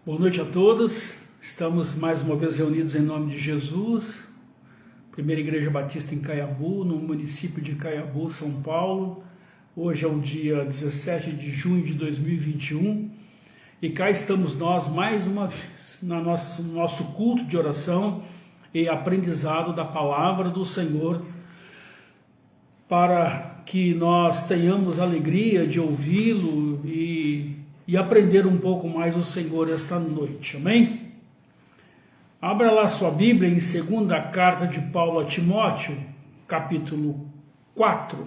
Boa noite a todos, estamos mais uma vez reunidos em nome de Jesus, Primeira Igreja Batista em Caiabu, no município de Caiabu, São Paulo. Hoje é o dia 17 de junho de 2021 e cá estamos nós mais uma vez no nosso culto de oração e aprendizado da palavra do Senhor, para que nós tenhamos a alegria de ouvi-lo e aprender um pouco mais o Senhor esta noite, amém? Abra lá sua Bíblia em segunda carta de Paulo a Timóteo, capítulo 4.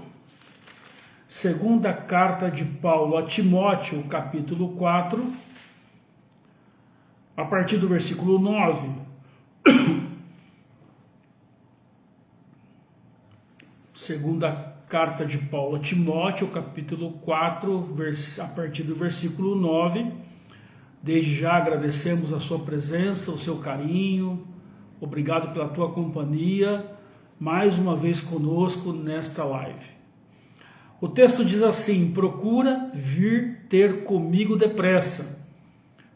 Segunda carta de Paulo a Timóteo, capítulo 4, a partir do versículo 9. Segunda carta de Paulo a Timóteo, capítulo 4, a partir do versículo 9. Desde já agradecemos a sua presença, o seu carinho, obrigado pela tua companhia, mais uma vez conosco nesta live. O texto diz assim: procura vir ter comigo depressa,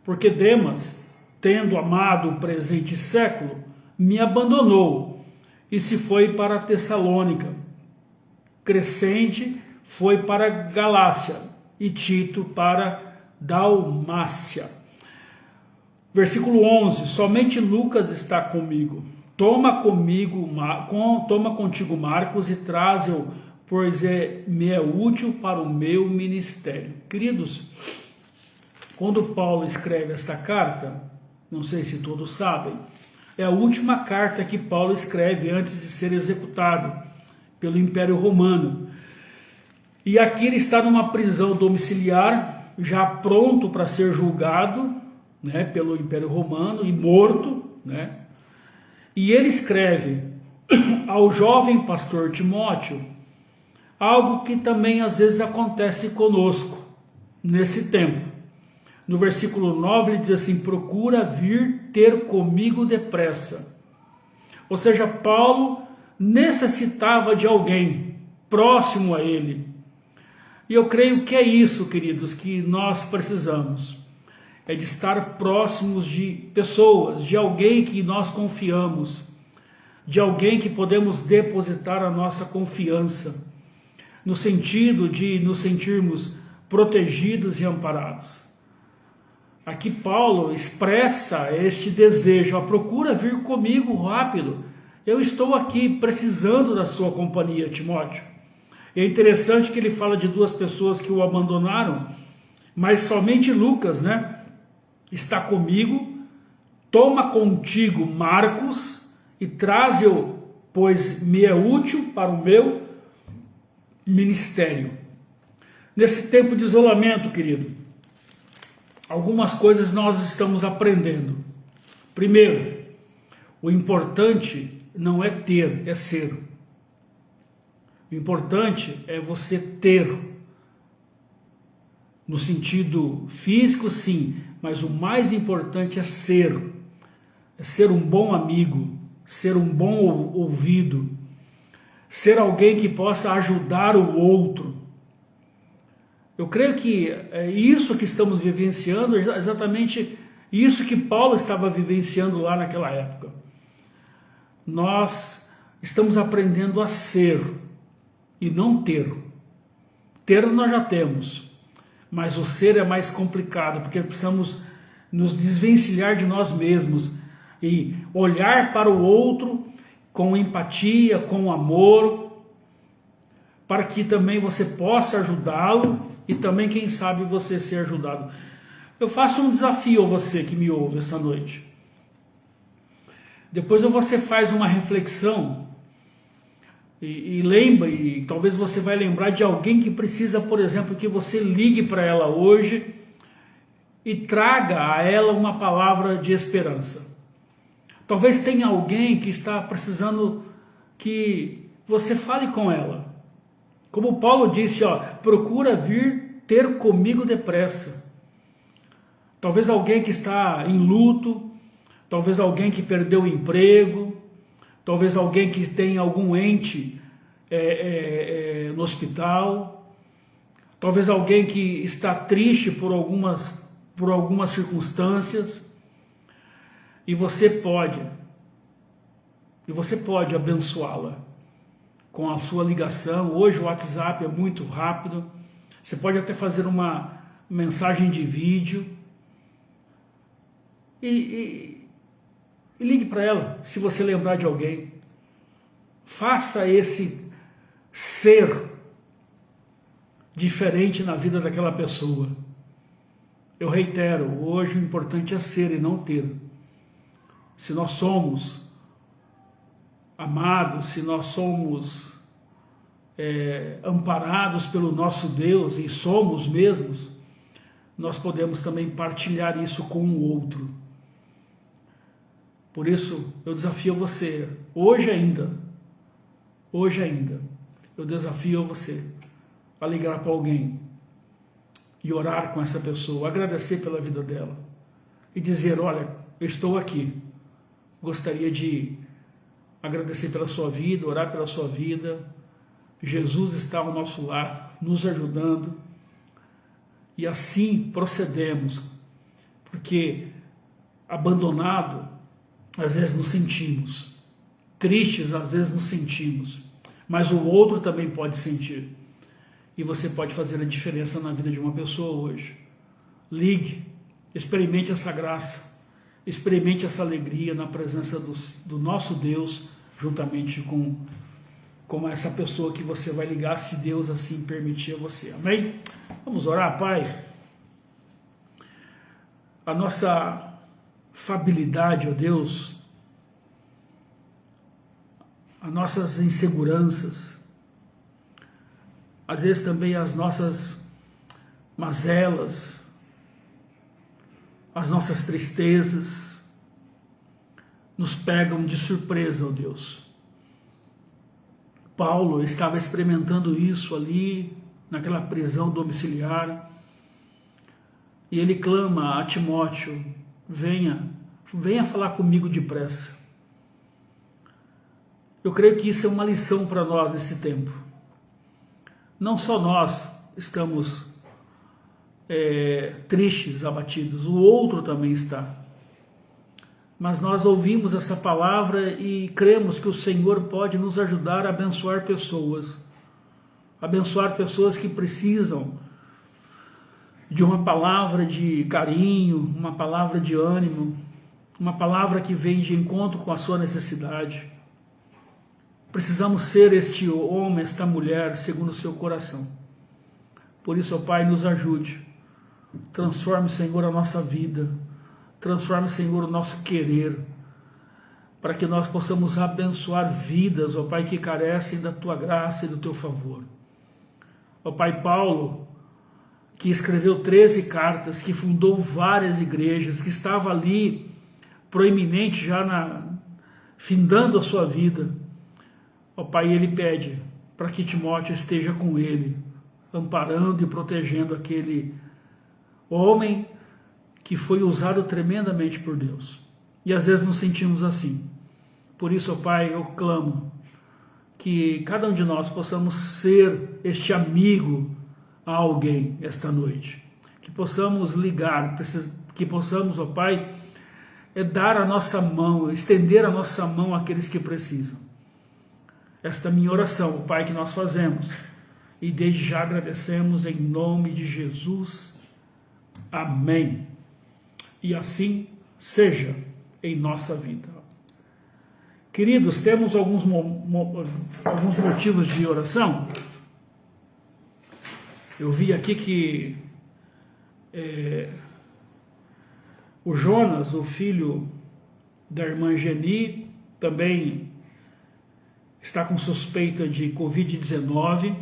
porque Demas, tendo amado o presente século, me abandonou e se foi para Tessalônica. Crescente foi para Galácia e Tito para Dalmácia. Versículo 11: somente Lucas está comigo. Toma contigo Marcos e traze-o, pois me é útil para o meu ministério. Queridos, quando Paulo escreve esta carta, não sei se todos sabem, é a última carta que Paulo escreve antes de ser executado pelo Império Romano. E aqui ele está numa prisão domiciliar, já pronto para ser julgado, né, pelo Império Romano e morto, né? E ele escreve ao jovem pastor Timóteo algo que também às vezes acontece conosco nesse tempo. No versículo 9 ele diz assim: procura vir ter comigo depressa. Ou seja, Paulo necessitava de alguém próximo a ele. E eu creio que é isso, queridos, que nós precisamos. É de estar próximos de pessoas, de alguém que nós confiamos, de alguém que podemos depositar a nossa confiança, no sentido de nos sentirmos protegidos e amparados. Aqui Paulo expressa este desejo: procura vir comigo rápido. Eu estou aqui precisando da sua companhia, Timóteo. É interessante que ele fala de duas pessoas que o abandonaram, mas somente Lucas, né, está comigo. Toma contigo Marcos e traze-o, pois me é útil para o meu ministério. Nesse tempo de isolamento, querido, algumas coisas nós estamos aprendendo. Primeiro, o importante não é ter, é ser. O importante é você ter, no sentido físico, sim, mas o mais importante é ser um bom amigo, ser um bom ouvido, ser alguém que possa ajudar o outro. Eu creio que é isso que estamos vivenciando, é exatamente isso que Paulo estava vivenciando lá naquela época. Nós estamos aprendendo a ser e não ter. Ter nós já temos, mas o ser é mais complicado, porque precisamos nos desvencilhar de nós mesmos e olhar para o outro com empatia, com amor, para que também você possa ajudá-lo e também, quem sabe, você ser ajudado. Eu faço um desafio a você que me ouve essa noite. Depois você faz uma reflexão e lembra, e talvez você vai lembrar de alguém que precisa, por exemplo, que você ligue para ela hoje e traga a ela uma palavra de esperança. Talvez tenha alguém que está precisando que você fale com ela. Como Paulo disse, procura vir ter comigo depressa. Talvez alguém que está em luto, talvez alguém que perdeu o emprego, talvez alguém que tem algum ente no hospital, talvez alguém que está triste por algumas circunstâncias, e você pode abençoá-la com a sua ligação. Hoje o WhatsApp é muito rápido, você pode até fazer uma mensagem de vídeo e ligue para ela, se você lembrar de alguém. Faça esse ser diferente na vida daquela pessoa. Eu reitero, hoje o importante é ser e não ter. Se nós somos amados, se nós somos amparados pelo nosso Deus, e somos mesmos, nós podemos também partilhar isso com o outro. Por isso, eu desafio você, hoje ainda, eu desafio você a ligar para alguém e orar com essa pessoa, agradecer pela vida dela e dizer, olha, eu estou aqui, gostaria de agradecer pela sua vida, orar pela sua vida. Jesus está ao nosso lado, nos ajudando, e assim procedemos, porque abandonado, às vezes nos sentimos, tristes, às vezes nos sentimos, mas o outro também pode sentir, e você pode fazer a diferença na vida de uma pessoa hoje. Ligue, experimente essa graça, experimente essa alegria na presença do nosso Deus, juntamente com essa pessoa que você vai ligar, se Deus assim permitir a você. Amém? Vamos orar, Pai. A nossa fabilidade, ó Deus, as nossas inseguranças, às vezes também as nossas mazelas, as nossas tristezas, nos pegam de surpresa, ó Deus. Paulo estava experimentando isso ali, naquela prisão domiciliar, e ele clama a Timóteo, venha falar comigo depressa. Eu creio que isso é uma lição para nós nesse tempo. Não só nós estamos tristes, abatidos, o outro também está. Mas nós ouvimos essa palavra e cremos que o Senhor pode nos ajudar a abençoar pessoas que precisam de uma palavra de carinho, uma palavra de ânimo, uma palavra que vem de encontro com a sua necessidade. Precisamos ser este homem, esta mulher, segundo o seu coração. Por isso, ó Pai, nos ajude. Transforme, Senhor, a nossa vida. Transforme, Senhor, o nosso querer, para que nós possamos abençoar vidas, ó Pai, que carecem da Tua graça e do Teu favor. Ó Pai, Paulo, que escreveu 13 cartas, que fundou várias igrejas, que estava ali proeminente já findando a sua vida. Ó Pai, ele pede para que Timóteo esteja com ele, amparando e protegendo aquele homem que foi usado tremendamente por Deus. E às vezes nos sentimos assim. Por isso, ó Pai, eu clamo que cada um de nós possamos ser este amigo a alguém esta noite. Que possamos ligar, que possamos, ó Pai, dar a nossa mão, estender a nossa mão àqueles que precisam. Esta é a minha oração, ó Pai, que nós fazemos. E desde já agradecemos em nome de Jesus. Amém. E assim seja em nossa vida. Queridos, temos alguns motivos de oração. Eu vi aqui que o Jonas, o filho da irmã Geni, também está com suspeita de Covid-19.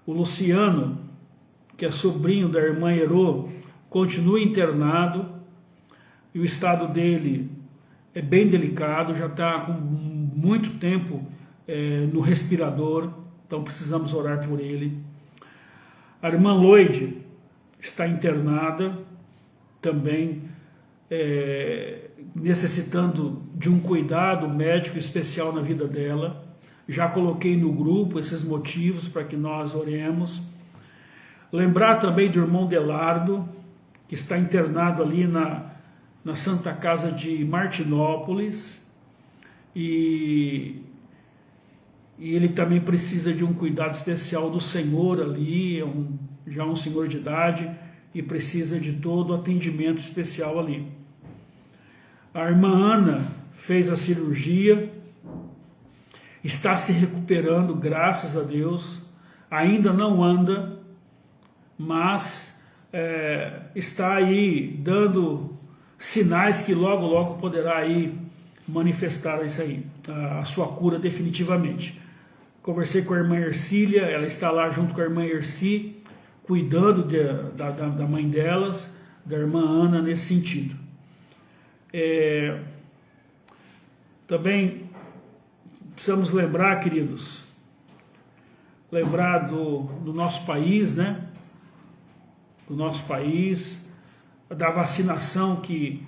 O Luciano, que é sobrinho da irmã Herô, continua internado e o estado dele é bem delicado, já está com muito tempo no respirador, então precisamos orar por ele. A irmã Lloyd está internada, também necessitando de um cuidado médico especial na vida dela. Já coloquei no grupo esses motivos para que nós oremos. Lembrar também do irmão Delardo, que está internado ali na Santa Casa de Martinópolis, e ele também precisa de um cuidado especial do Senhor ali, já um senhor de idade, e precisa de todo o atendimento especial ali. A irmã Ana fez a cirurgia, está se recuperando, graças a Deus, ainda não anda, mas está aí dando sinais que logo, logo poderá aí manifestar isso aí, a sua cura definitivamente. Conversei com a irmã Ercília, ela está lá junto com a irmã Erci, cuidando da mãe delas, da irmã Ana, nesse sentido. Também precisamos lembrar, queridos, do nosso país, né? Do nosso país, da vacinação que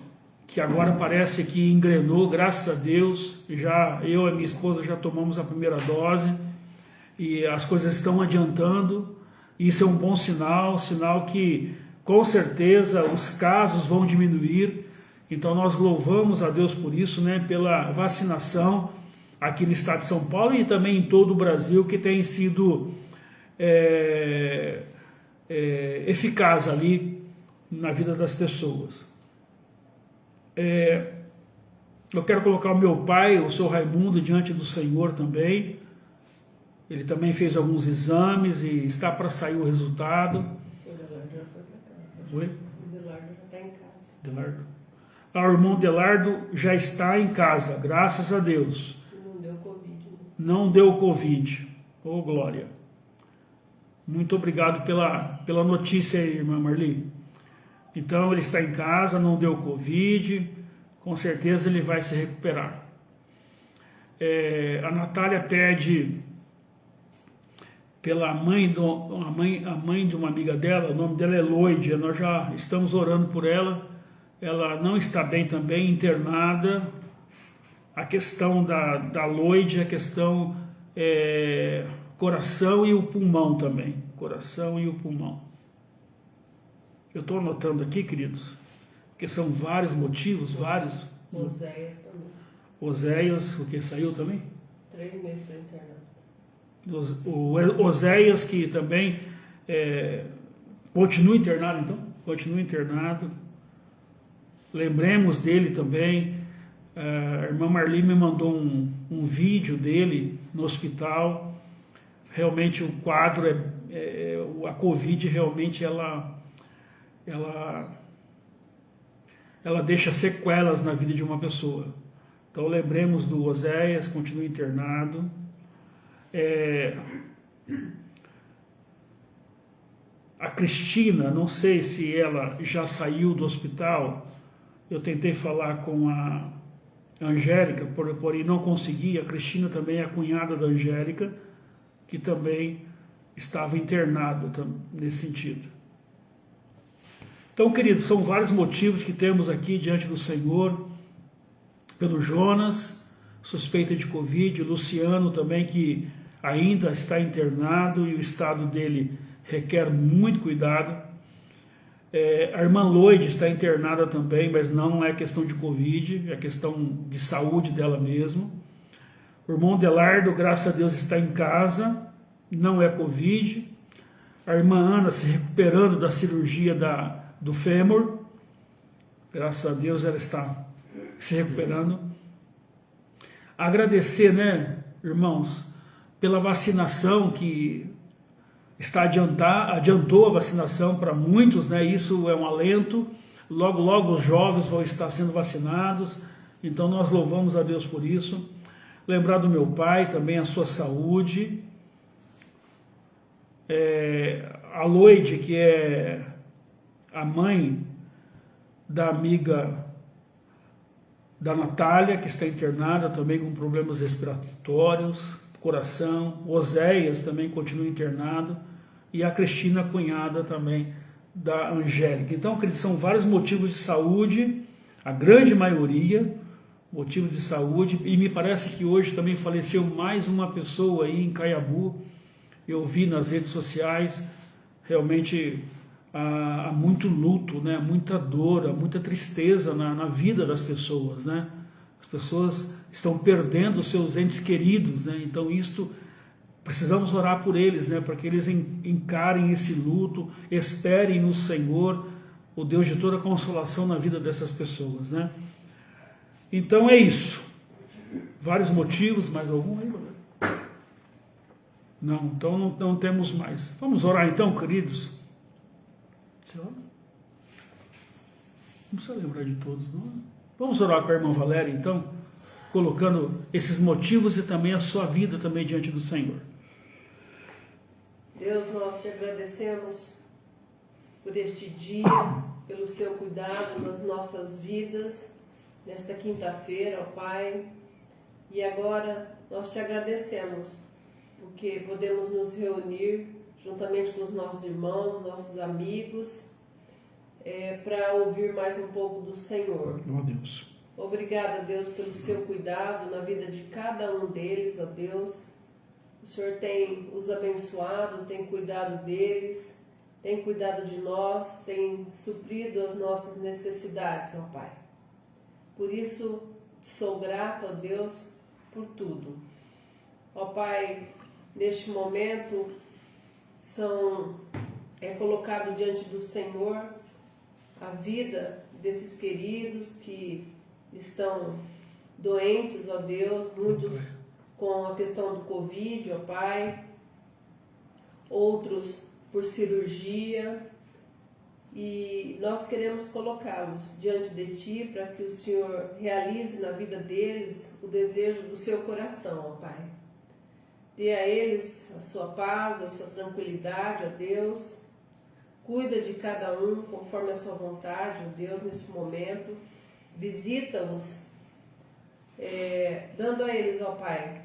agora parece que engrenou, graças a Deus. Já eu e minha esposa já tomamos a primeira dose e as coisas estão adiantando. Isso é um bom sinal que com certeza os casos vão diminuir. Então nós louvamos a Deus por isso, né? Pela vacinação aqui no estado de São Paulo e também em todo o Brasil, que tem sido eficaz ali na vida das pessoas. Eu quero colocar o meu pai, o seu Raimundo, diante do Senhor também. Ele também fez alguns exames e está para sair o resultado. O Delardo já foi para casa. Oi? O Delardo já está em casa. Delardo. O irmão Delardo já está em casa, graças a Deus. Não deu Covid. Né? Não deu Covid. Oh, glória. Muito obrigado pela notícia aí, irmã Marli. Então ele está em casa, não deu Covid, com certeza ele vai se recuperar. A Natália pede pela mãe de uma amiga dela, o nome dela é Lloyd, nós já estamos orando por ela, ela não está bem também, internada. A questão da Lloyd, a questão coração e o pulmão também, coração e o pulmão. Eu estou anotando aqui, queridos, porque são vários motivos, vários. Oséias também. Oséias, o que saiu também? 3 meses para internado. O Oséias, que também continua internado, então? Continua internado. Lembremos dele também. A irmã Marli me mandou um vídeo dele no hospital. Realmente o quadro, a Covid realmente ela deixa sequelas na vida de uma pessoa. Então lembremos do Oséias, continua internado. A Cristina, não sei se ela já saiu do hospital. Eu tentei falar com Angélica, porém não consegui. A Cristina também é a cunhada da Angélica, que também estava internada nesse sentido. Então, queridos, são vários motivos que temos aqui diante do Senhor, pelo Jonas, suspeita de Covid, o Luciano também, que ainda está internado e o estado dele requer muito cuidado. A irmã Loide está internada também, mas não é questão de Covid, é questão de saúde dela mesmo. O irmão Delardo, graças a Deus, está em casa, não é Covid. A irmã Ana se recuperando da cirurgia do fêmur, graças a Deus ela está se recuperando. Agradecer, né, irmãos, pela vacinação que adiantou a vacinação para muitos, né? Isso é um alento. Logo, logo os jovens vão estar sendo vacinados. Então nós louvamos a Deus por isso. Lembrar do meu pai também, a sua saúde. A Loide, que é a mãe da amiga da Natália, que está internada também com problemas respiratórios, coração. O Oséias também continua internado, e a Cristina, cunhada também da Angélica. Então, queridos, são vários motivos de saúde, a grande maioria motivos de saúde, e me parece que hoje também faleceu mais uma pessoa aí em Caiabu. Eu vi nas redes sociais, realmente há muito luto, né? Muita dor, muita tristeza na vida das pessoas, né? As pessoas estão perdendo seus entes queridos, né? Então isto, precisamos orar por eles, né? Para que eles encarem esse luto, esperem no Senhor, o Deus de toda consolação na vida dessas pessoas, né? Então é isso. Vários motivos, mais algum aí, galera? Não, então não temos mais. Vamos orar então, queridos. Não precisa lembrar de todos, não? Vamos orar com a irmã Valéria, então, colocando esses motivos e também a sua vida também diante do Senhor. Deus, nós te agradecemos por este dia, pelo seu cuidado nas nossas vidas, nesta quinta-feira, ó Pai. E agora nós te agradecemos, porque podemos nos reunir juntamente com os nossos irmãos, nossos amigos, para ouvir mais um pouco do Senhor. Ó Deus. Obrigada, Deus, pelo seu cuidado na vida de cada um deles, ó Deus. O Senhor tem os abençoado, tem cuidado deles, tem cuidado de nós, tem suprido as nossas necessidades, ó Pai. Por isso, sou grato a Deus por tudo. Ó Pai, neste momento, é colocado diante do Senhor a vida desses queridos que estão doentes, ó Deus, muitos com a questão do Covid, ó Pai, outros por cirurgia, e nós queremos colocá-los diante de Ti para que o Senhor realize na vida deles o desejo do seu coração, ó Pai. Dê a eles a sua paz, a sua tranquilidade, ó Deus. Cuida de cada um conforme a sua vontade, ó Deus, nesse momento. Visita-os, dando a eles, ó Pai,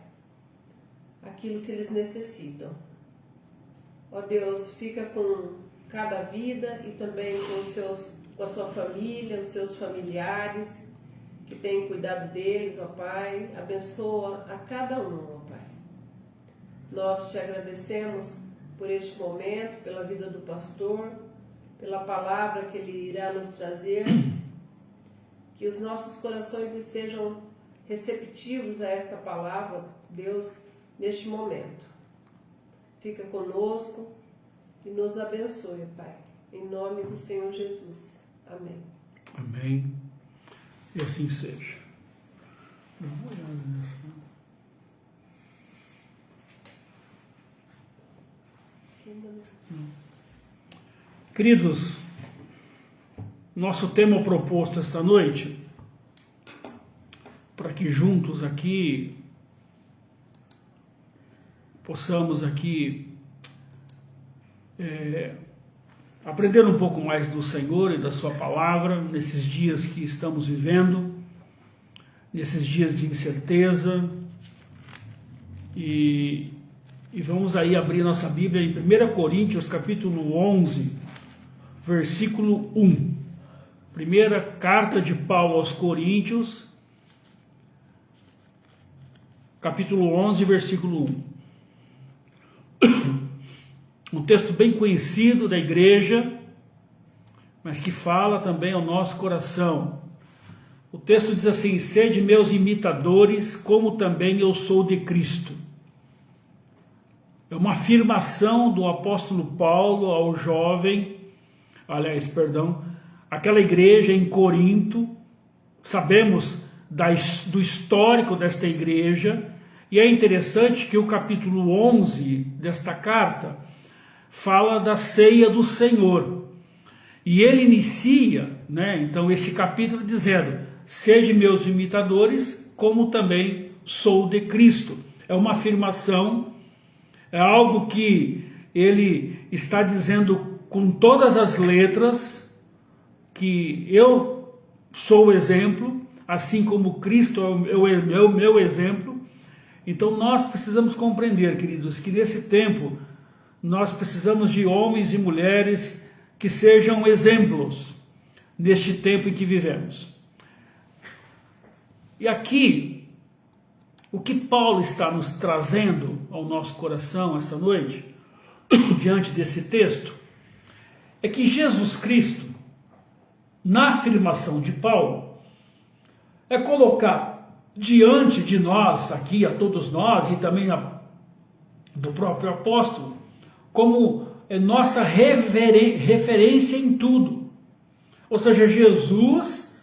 aquilo que eles necessitam. Ó Deus, fica com cada vida e também com a sua família, os seus familiares, que têm cuidado deles, ó Pai. Abençoa a cada um, ó Pai. Nós te agradecemos por este momento, pela vida do pastor, pela palavra que ele irá nos trazer, que os nossos corações estejam receptivos a esta palavra, Deus, neste momento. Fica conosco e nos abençoe, Pai, em nome do Senhor Jesus. Amém. Amém. E assim seja. Dá uma olhada nisso, né? Queridos, nosso tema proposto esta noite, para que juntos aqui possamos aqui aprender um pouco mais do Senhor e da sua palavra nesses dias que estamos vivendo, nesses dias de incerteza, e vamos aí abrir nossa Bíblia em 1 Coríntios capítulo 11, versículo 1. Primeira carta de Paulo aos Coríntios, capítulo 11, versículo 1. Um texto bem conhecido da igreja, mas que fala também ao nosso coração. O texto diz assim: sede meus imitadores, como também eu sou de Cristo. É uma afirmação do apóstolo Paulo ao aquela igreja em Corinto. Sabemos do histórico desta igreja, e é interessante que o capítulo 11 desta carta fala da ceia do Senhor. E ele inicia, então, esse capítulo dizendo: sede meus imitadores, como também sou de Cristo. É uma afirmação, é algo que ele está dizendo com todas as letras, que eu sou o exemplo, assim como Cristo é o meu exemplo. Então nós precisamos compreender, queridos, que nesse tempo nós precisamos de homens e mulheres que sejam exemplos neste tempo em que vivemos. E aqui, o que Paulo está nos trazendo ao nosso coração essa noite, diante desse texto, é que Jesus Cristo, na afirmação de Paulo, é colocar diante de nós, aqui a todos nós, e também do próprio apóstolo, como nossa referência em tudo. Ou seja, Jesus,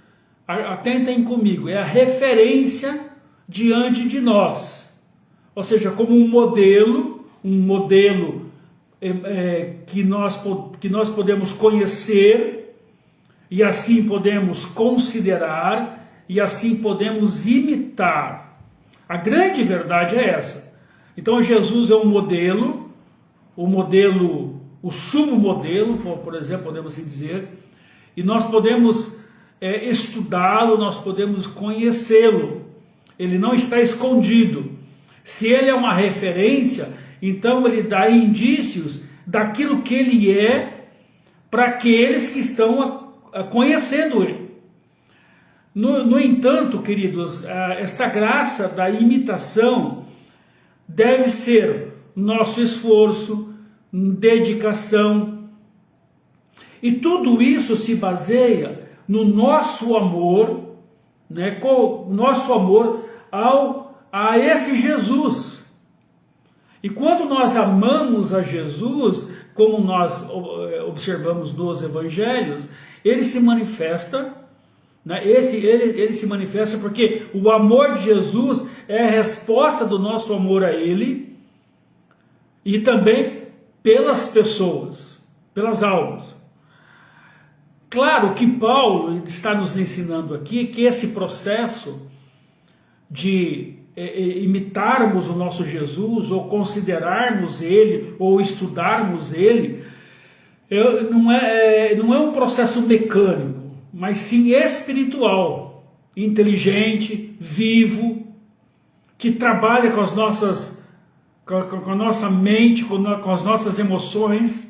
atentem comigo, é a referência diante de nós. Ou seja, como um modelo que nós podemos conhecer, e assim podemos considerar, e assim podemos imitar. A grande verdade é essa. Então Jesus é um modelo, o sumo modelo, por exemplo, podemos assim dizer, e nós podemos estudá-lo, nós podemos conhecê-lo. Ele não está escondido. Se ele é uma referência, então ele dá indícios daquilo que ele é para aqueles que estão conhecendo ele. No entanto, queridos, esta graça da imitação deve ser nosso esforço, dedicação, e tudo isso se baseia no nosso amor, com o nosso amor a esse Jesus. E quando nós amamos a Jesus, como nós observamos nos evangelhos, ele se manifesta, ele se manifesta porque o amor de Jesus é a resposta do nosso amor a ele, e também pelas pessoas, pelas almas. Claro que Paulo está nos ensinando aqui que esse processo de imitarmos o nosso Jesus, ou considerarmos ele, ou estudarmos ele, não é um processo mecânico, mas sim espiritual, inteligente, vivo, que trabalha com a nossa mente, com as nossas emoções.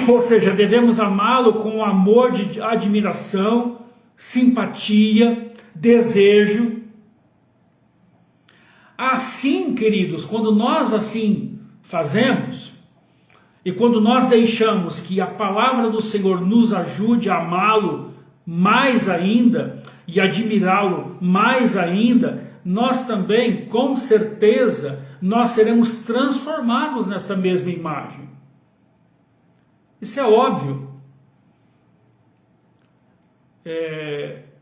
Ou seja, devemos amá-lo com amor de admiração, simpatia, desejo. Assim, queridos, quando nós assim fazemos, e quando nós deixamos que a palavra do Senhor nos ajude a amá-lo mais ainda e admirá-lo mais ainda, nós também, com certeza, nós seremos transformados nesta mesma imagem. Isso é óbvio.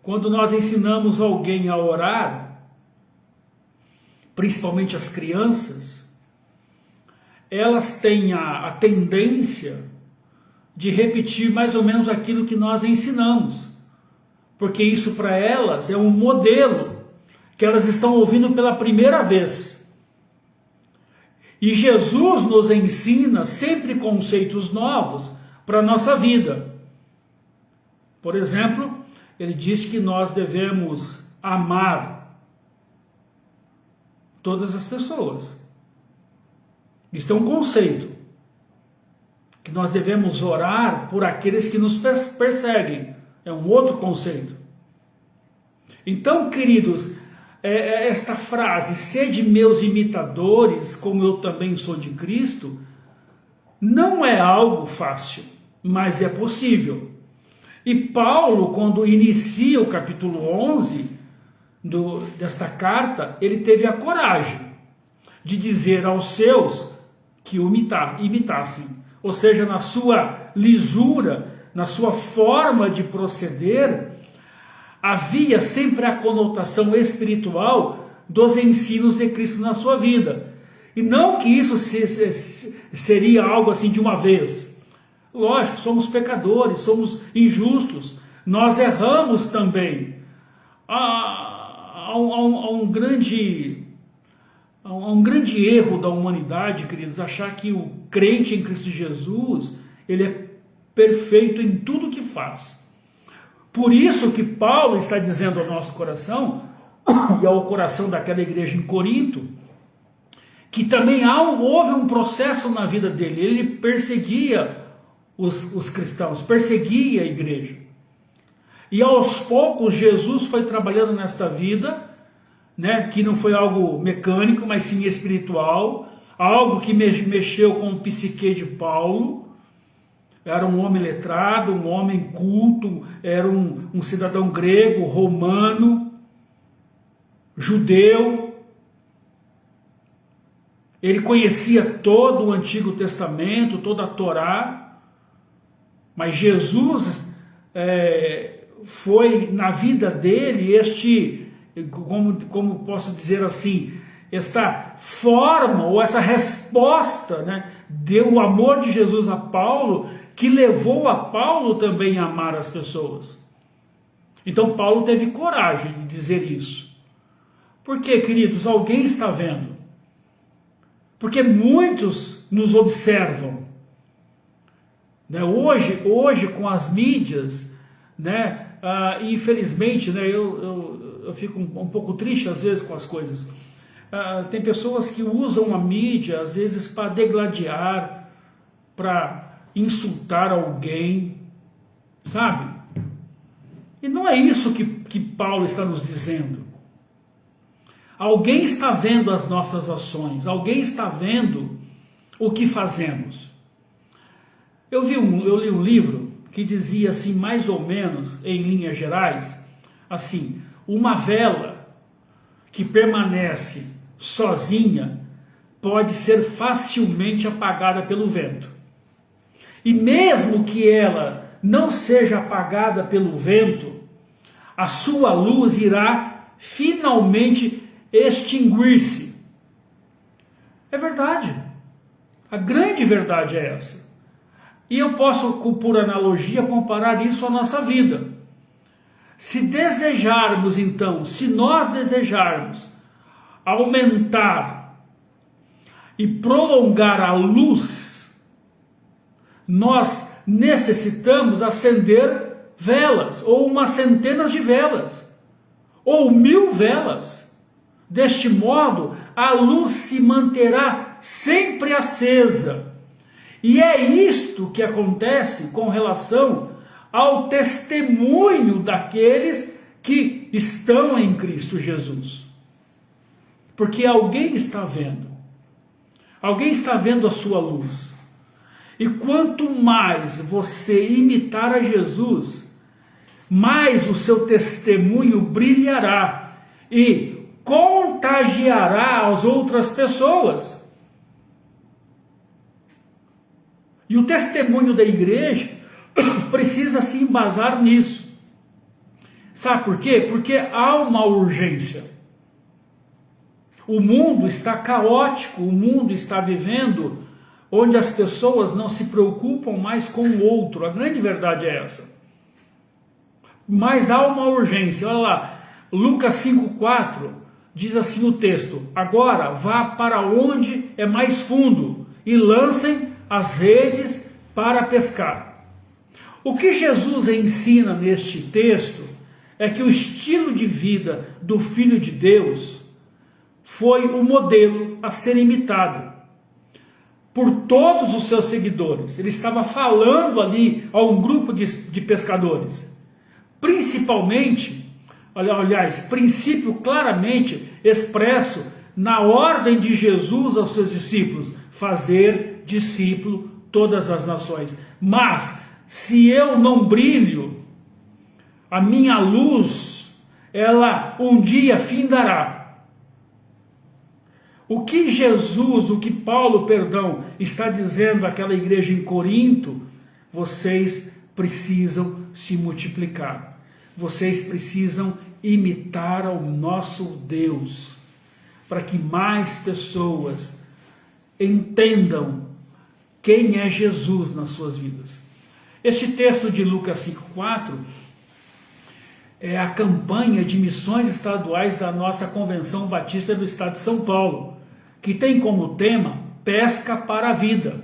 Quando nós ensinamos alguém a orar, principalmente as crianças, elas têm a tendência de repetir mais ou menos aquilo que nós ensinamos, porque isso para elas é um modelo que elas estão ouvindo pela primeira vez. E Jesus nos ensina sempre conceitos novos para a nossa vida. Por exemplo, ele diz que nós devemos amar todas as pessoas. Isso é um conceito, que nós devemos orar por aqueles que nos perseguem. É um outro conceito. Então, queridos, esta frase, sede meus imitadores, como eu também sou de Cristo, não é algo fácil, mas é possível. E Paulo, quando inicia o capítulo 11 desta carta, ele teve a coragem de dizer aos seus que o imitassem. Ou seja, na sua lisura, na sua forma de proceder, havia sempre a conotação espiritual dos ensinos de Cristo na sua vida. E não que isso seria algo assim de uma vez. Lógico, somos pecadores, somos injustos, nós erramos também. Há um grande erro da humanidade, queridos, achar que o crente em Cristo Jesus, ele é perfeito em tudo que faz. Por isso que Paulo está dizendo ao nosso coração, e ao coração daquela igreja em Corinto, que também houve um processo na vida dele. Ele perseguia os cristãos, perseguia a igreja. E aos poucos Jesus foi trabalhando nesta vida, né, que não foi algo mecânico, mas sim espiritual, algo que mexeu com o psique de Paulo. Era um homem letrado, um homem culto, era um cidadão grego, romano, judeu. Ele conhecia todo o Antigo Testamento, toda a Torá, mas Jesus foi na vida dele como posso dizer assim, esta forma ou essa resposta, né, deu o amor de Jesus a Paulo, que levou a Paulo também a amar as pessoas. Então Paulo teve coragem de dizer isso. Por quê, queridos? Alguém está vendo. Porque muitos nos observam. Né? Hoje com as mídias, né, infelizmente, né, eu fico um pouco triste às vezes com as coisas. Tem pessoas que usam a mídia às vezes para degladiar, para insultar alguém, sabe? E não é isso que Paulo está nos dizendo. Alguém está vendo as nossas ações, alguém está vendo o que fazemos. Eu li um livro que dizia assim, mais ou menos, em linhas gerais, assim, uma vela que permanece sozinha pode ser facilmente apagada pelo vento. E mesmo que ela não seja apagada pelo vento, a sua luz irá finalmente extinguir-se. É verdade. A grande verdade é essa. E eu posso, por analogia, comparar isso à nossa vida. Se desejarmos, então, se nós desejarmos aumentar e prolongar a luz, nós necessitamos acender velas, ou umas centenas de velas, ou 1000 velas. Deste modo, a luz se manterá sempre acesa. E é isto que acontece com relação ao testemunho daqueles que estão em Cristo Jesus. Porque alguém está vendo a sua luz. E quanto mais você imitar a Jesus, mais o seu testemunho brilhará e contagiará as outras pessoas. E o testemunho da igreja precisa se embasar nisso. Sabe por quê? Porque há uma urgência. O mundo está caótico, o mundo está vivendo onde as pessoas não se preocupam mais com o outro. A grande verdade é essa. Mas há uma urgência. Olha lá, Lucas 5,4 diz assim o texto: agora vá para onde é mais fundo e lancem as redes para pescar. O que Jesus ensina neste texto é que o estilo de vida do Filho de Deus foi o modelo a ser imitado por todos os seus seguidores. Ele estava falando ali a um grupo de pescadores, principalmente, aliás, princípio claramente expresso na ordem de Jesus aos seus discípulos: fazer discípulo todas as nações. Mas se eu não brilho, a minha luz, ela um dia findará. O que Jesus, o que Paulo, está dizendo àquela igreja em Corinto: vocês precisam se multiplicar. Vocês precisam imitar ao nosso Deus, para que mais pessoas entendam quem é Jesus nas suas vidas. Este texto de Lucas 5,4 é a campanha de missões estaduais da nossa Convenção Batista do Estado de São Paulo, que tem como tema pesca para a vida.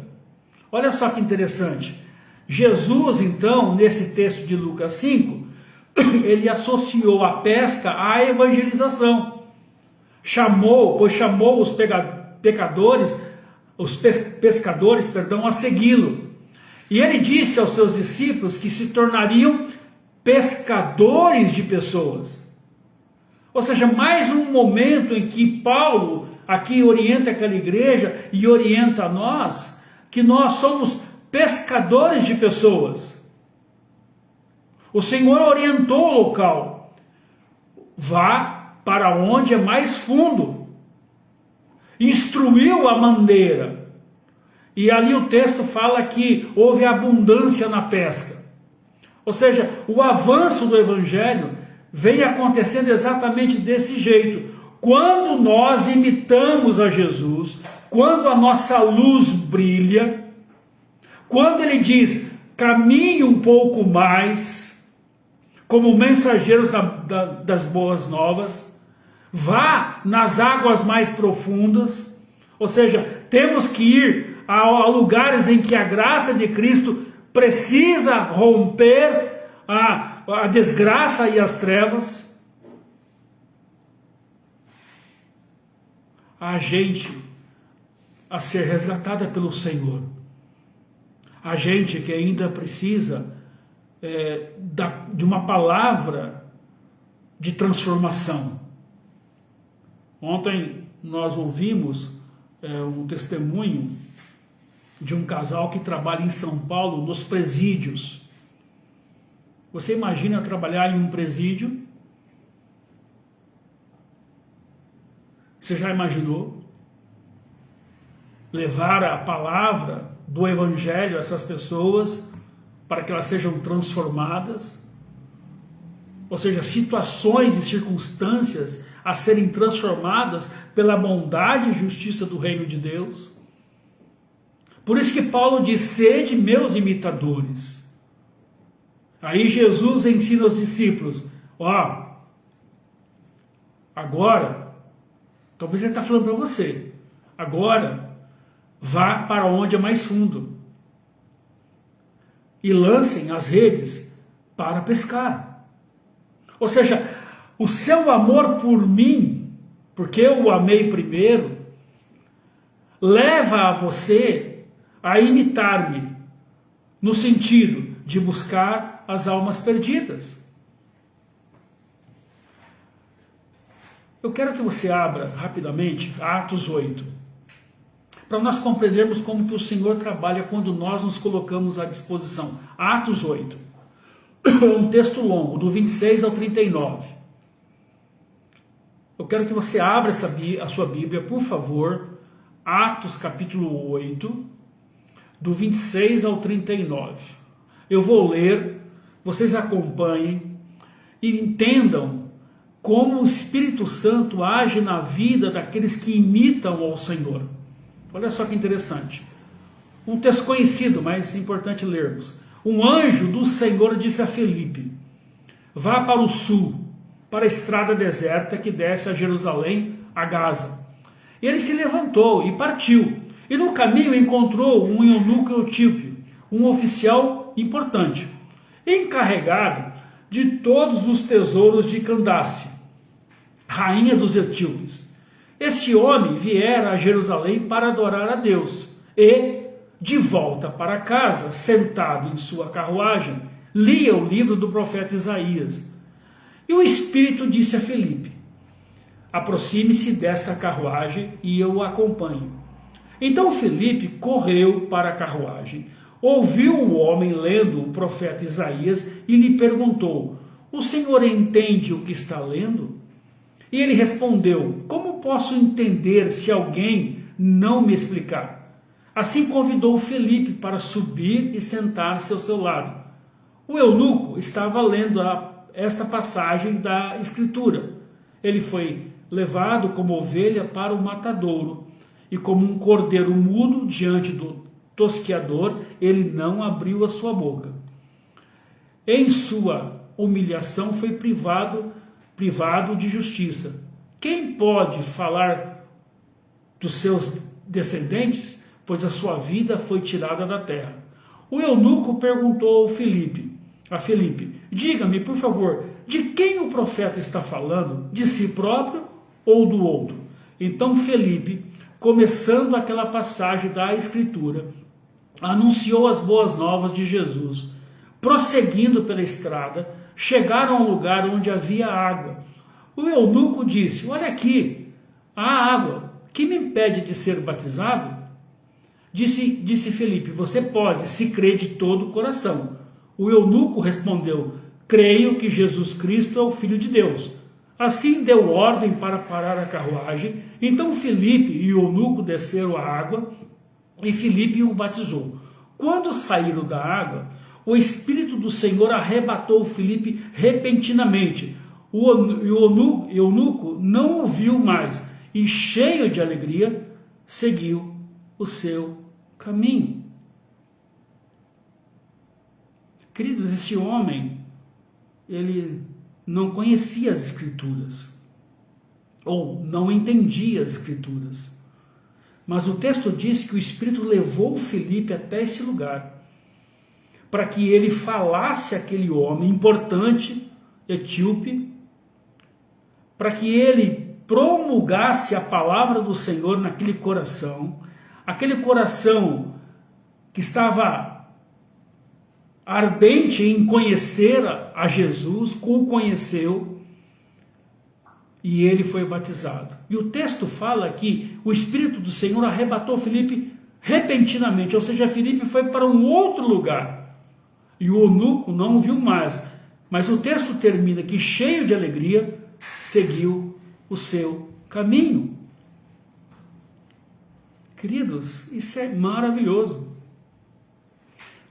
Olha só que interessante. Jesus, então, nesse texto de Lucas 5, ele associou a pesca à evangelização. Chamou os pescadores, a segui-lo. E ele disse aos seus discípulos que se tornariam pescadores de pessoas. Ou seja, mais um momento em que Paulo aqui orienta aquela igreja e orienta a nós, que nós somos pescadores de pessoas. O Senhor orientou o local: vá para onde é mais fundo. Instruiu a maneira. E ali o texto fala que houve abundância na pesca. Ou seja, o avanço do evangelho vem acontecendo exatamente desse jeito. Quando nós imitamos a Jesus, quando a nossa luz brilha, quando ele diz: caminhe um pouco mais, como mensageiros das boas novas, vá nas águas mais profundas. Ou seja, temos que ir a lugares em que a graça de Cristo precisa romper a desgraça e as trevas. A gente a ser resgatada pelo Senhor. A gente que ainda precisa de uma palavra de transformação. Ontem nós ouvimos um testemunho de um casal que trabalha em São Paulo, nos presídios. Você imagina trabalhar em um presídio? Você já imaginou? Levar a palavra do Evangelho a essas pessoas para que elas sejam transformadas? Ou seja, situações e circunstâncias a serem transformadas pela bondade e justiça do reino de Deus. Por isso que Paulo diz: sede meus imitadores. Aí Jesus ensina aos discípulos: agora, talvez ele está falando para você, agora vá para onde é mais fundo e lancem as redes para pescar. Ou seja, o seu amor por mim, porque eu o amei primeiro, leva a você a imitar-me, no sentido de buscar as almas perdidas. Eu quero que você abra rapidamente Atos 8, para nós compreendermos como que o Senhor trabalha quando nós nos colocamos à disposição. Atos 8, é um texto longo, do 26 ao 39. Eu quero que você abra a sua Bíblia, por favor. Atos capítulo 8, do 26 ao 39. Eu vou ler, vocês acompanhem e entendam como o Espírito Santo age na vida daqueles que imitam ao Senhor. Olha só que interessante. Um texto conhecido, mas importante lermos. Um anjo do Senhor disse a Filipe: vá para o sul, para a estrada deserta que desce a Jerusalém, a Gaza. Ele se levantou e partiu. E no caminho encontrou um eunuco etíope, um oficial importante, encarregado de todos os tesouros de Candace, rainha dos etíopes. Este homem viera a Jerusalém para adorar a Deus e, de volta para casa, sentado em sua carruagem, lia o livro do profeta Isaías. E o Espírito disse a Filipe: aproxime-se dessa carruagem e eu o acompanho. Então Filipe correu para a carruagem, ouviu o homem lendo o profeta Isaías e lhe perguntou: o senhor entende o que está lendo? E ele respondeu: como posso entender se alguém não me explicar? Assim convidou Filipe para subir e sentar-se ao seu lado. O eunuco estava lendo esta passagem da Escritura. Ele foi levado como ovelha para o matadouro, e como um cordeiro mudo diante do tosqueador, ele não abriu a sua boca. Em sua humilhação foi privado de justiça. Quem pode falar dos seus descendentes? Pois a sua vida foi tirada da terra. O eunuco perguntou a Filipe: diga-me, por favor, de quem o profeta está falando? De si próprio ou do outro? Então Filipe, começando aquela passagem da Escritura, anunciou as boas novas de Jesus. Prosseguindo pela estrada, chegaram a um lugar onde havia água. O eunuco disse: olha aqui, há água, que me impede de ser batizado? Disse Filipe: você pode, se crê de todo o coração. O eunuco respondeu: creio que Jesus Cristo é o Filho de Deus. Assim deu ordem para parar a carruagem. Então Filipe e o eunuco desceram a água e Filipe o batizou. Quando saíram da água, o Espírito do Senhor arrebatou Filipe repentinamente. O eunuco não o viu mais e, cheio de alegria, seguiu o seu caminho. Queridos, esse homem, ele não conhecia as Escrituras, ou não entendia as Escrituras. Mas o texto diz que o Espírito levou Filipe até esse lugar, para que ele falasse àquele homem importante, etíope, para que ele promulgasse a palavra do Senhor naquele coração, aquele coração que estava ardente em conhecer a Jesus, o conheceu, e ele foi batizado. E o texto fala que o Espírito do Senhor arrebatou Filipe repentinamente, ou seja, Filipe foi para um outro lugar, e o eunuco não o viu mais, mas o texto termina que, cheio de alegria, seguiu o seu caminho. Queridos, isso é maravilhoso.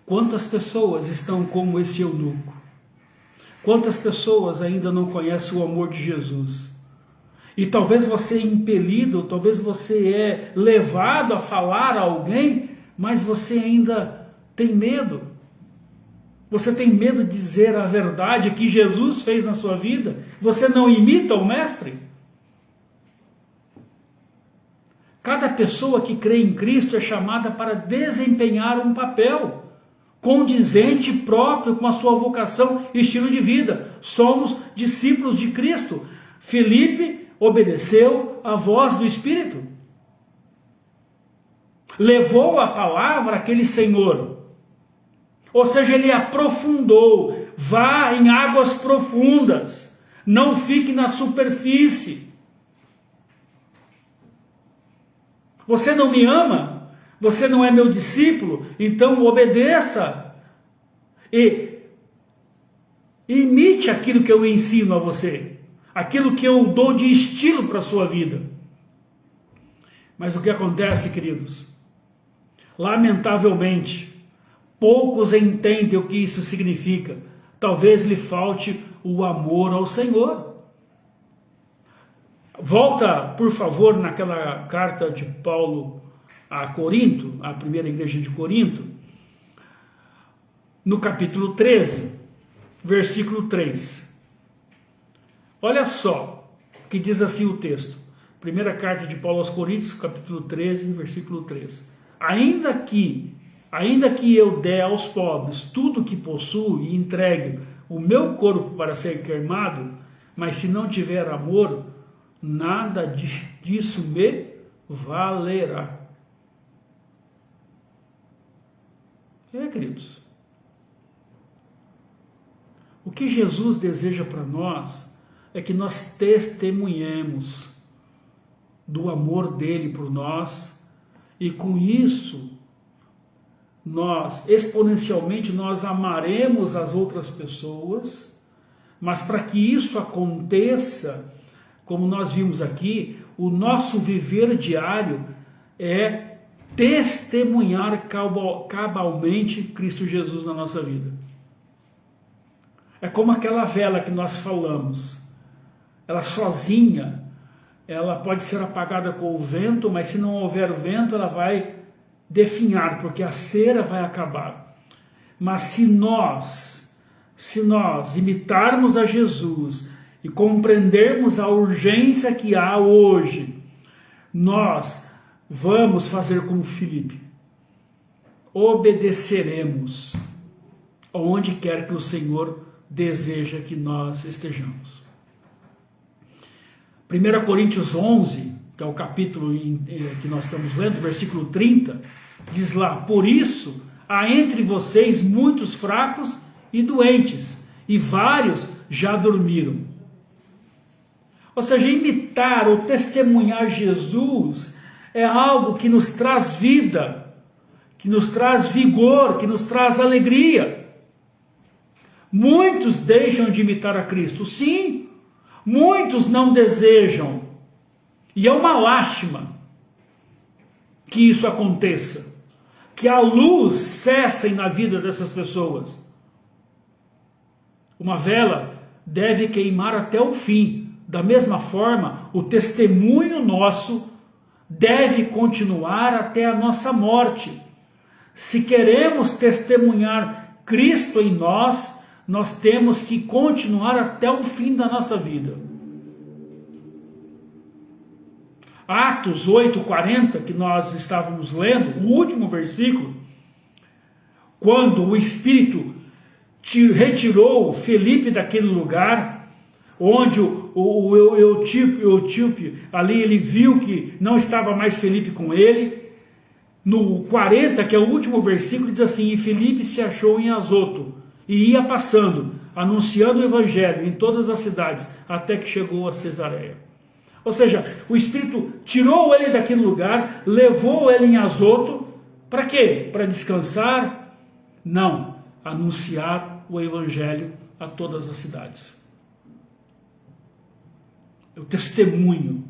Quantas pessoas estão como esse eunuco? Quantas pessoas ainda não conhecem o amor de Jesus? E talvez você é impelido, talvez você é levado a falar a alguém, mas você ainda tem medo. Você tem medo de dizer a verdade que Jesus fez na sua vida? Você não imita o Mestre? Cada pessoa que crê em Cristo é chamada para desempenhar um papel condizente próprio com a sua vocação e estilo de vida. Somos discípulos de Cristo. Filipe obedeceu à voz do Espírito. Levou a palavra àquele Senhor. Ou seja, ele aprofundou. Vá em águas profundas. Não fique na superfície. Você não me ama? Você não é meu discípulo? Então obedeça. E imite aquilo que eu ensino a você. Aquilo que eu dou de estilo para a sua vida. Mas o que acontece, queridos? Lamentavelmente, poucos entendem o que isso significa. Talvez lhe falte o amor ao Senhor. Volta, por favor, naquela carta de Paulo a Corinto, a primeira igreja de Corinto, no capítulo 13, versículo 3. Olha só o que diz assim o texto. Primeira carta de Paulo aos Coríntios, capítulo 13, versículo 3. Ainda que eu dê aos pobres tudo o que possuo e entregue o meu corpo para ser queimado, mas se não tiver amor, nada disso me valerá. Queridos, o que Jesus deseja para nós é que nós testemunhemos do amor dele por nós, e com isso nós exponencialmente nós amaremos as outras pessoas. Mas para que isso aconteça, como nós vimos aqui, o nosso viver diário é testemunhar cabalmente Cristo Jesus na nossa vida. É como aquela vela que nós falamos. Ela sozinha, ela pode ser apagada com o vento, mas se não houver o vento, ela vai definhar, porque a cera vai acabar. Mas se nós imitarmos a Jesus e compreendermos a urgência que há hoje, nós vamos fazer como Filipe. Obedeceremos onde quer que o Senhor deseja que nós estejamos. 1 Coríntios 11, que é o capítulo que nós estamos lendo, versículo 30, diz lá: por isso há entre vocês muitos fracos e doentes, e vários já dormiram. Ou seja, imitar ou testemunhar Jesus é algo que nos traz vida, que nos traz vigor, que nos traz alegria. Muitos deixam de imitar a Cristo, sim, muitos não desejam, e é uma lástima que isso aconteça, que a luz cesse na vida dessas pessoas. Uma vela deve queimar até o fim. Da mesma forma, o testemunho nosso deve continuar até a nossa morte. Se queremos testemunhar Cristo em nós, nós temos que continuar até o fim da nossa vida. Atos 8:40, que nós estávamos lendo, o último versículo, quando o Espírito retirou Felipe daquele lugar, onde o Eutíope ali ele viu que não estava mais Felipe com ele. No 40, que é o último versículo, diz assim: e Felipe se achou em Azoto, e ia passando, anunciando o evangelho em todas as cidades, até que chegou a Cesareia. Ou seja, o Espírito tirou ele daquele lugar, levou ele em Azoto, para quê? Para descansar? Não, anunciar o evangelho a todas as cidades. O testemunho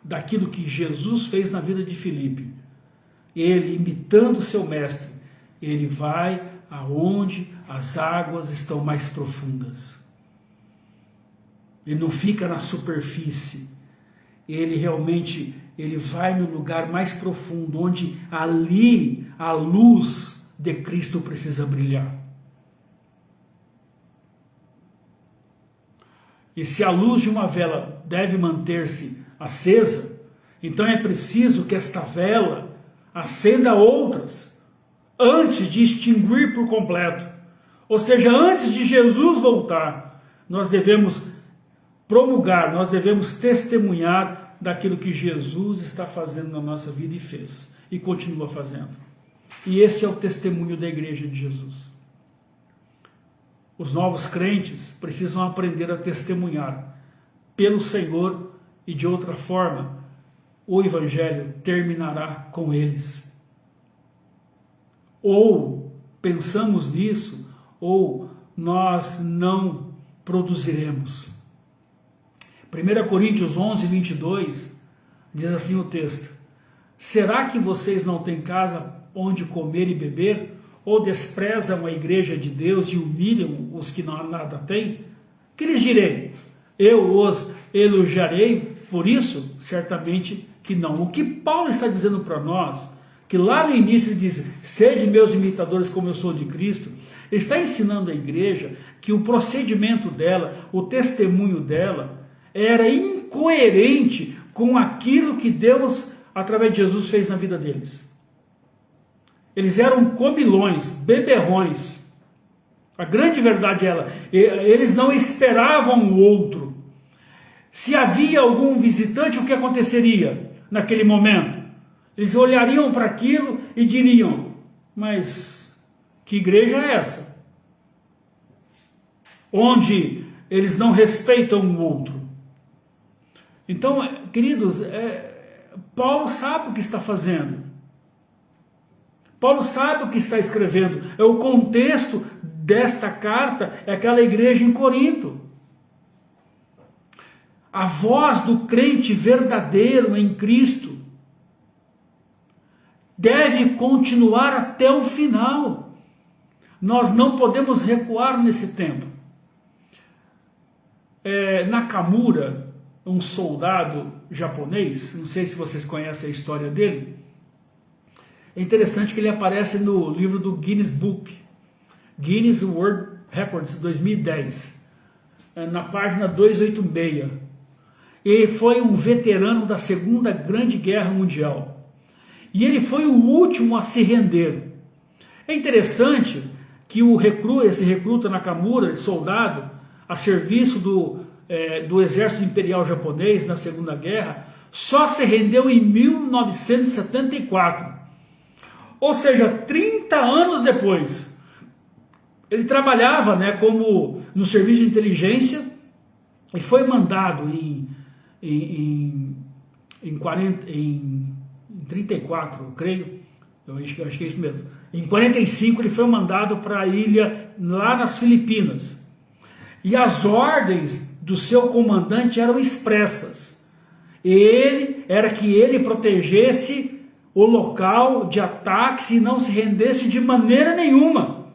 daquilo que Jesus fez na vida de Filipe. Ele, imitando seu mestre, ele vai aonde as águas estão mais profundas. Ele não fica na superfície. Ele realmente, ele vai no lugar mais profundo, onde ali a luz de Cristo precisa brilhar. E se a luz de uma vela deve manter-se acesa, então é preciso que esta vela acenda outras, antes de extinguir por completo. Ou seja, antes de Jesus voltar, nós devemos promulgar, nós devemos testemunhar daquilo que Jesus está fazendo na nossa vida e fez, e continua fazendo. E esse é o testemunho da Igreja de Jesus. Os novos crentes precisam aprender a testemunhar pelo Senhor, e de outra forma, o Evangelho terminará com eles. Ou pensamos nisso, ou nós não produziremos. 1 Coríntios 11, 22, diz assim o texto: será que vocês não têm casa onde comer e beber? Ou desprezam a igreja de Deus e humilham os que não nada têm? Que lhes direi? Eu os elogiarei por isso? Certamente que não. O que Paulo está dizendo para nós, que lá no início ele diz: sede meus imitadores como eu sou de Cristo, ele está ensinando a igreja que o procedimento dela, o testemunho dela, era incoerente com aquilo que Deus, através de Jesus, fez na vida deles. Eles eram comilões, beberrões. A grande verdade é ela. Eles não esperavam o outro. Se havia algum visitante, o que aconteceria naquele momento? Eles olhariam para aquilo e diriam: mas que igreja é essa? Onde eles não respeitam o outro. Então, queridos, Paulo sabe o que está fazendo. Paulo sabe o que está escrevendo. O contexto desta carta é aquela igreja em Corinto. A voz do crente verdadeiro em Cristo deve continuar até o final. Nós não podemos recuar nesse tempo. Nakamura, um soldado japonês, não sei se vocês conhecem a história dele, é interessante que ele aparece no livro do Guinness Book, Guinness World Records 2010, na página 286. Ele foi um veterano da Segunda Grande Guerra Mundial. E ele foi o último a se render. É interessante que esse recruta Nakamura, soldado, a serviço do exército imperial japonês na Segunda Guerra, só se rendeu em 1974. Ou seja, 30 anos depois. Ele trabalhava, como no serviço de inteligência e foi mandado em 34, eu creio, eu acho que é isso mesmo. Em 45 ele foi mandado para a ilha lá nas Filipinas. E as ordens do seu comandante eram expressas. Era que ele protegesse o local de ataques e não se rendesse de maneira nenhuma.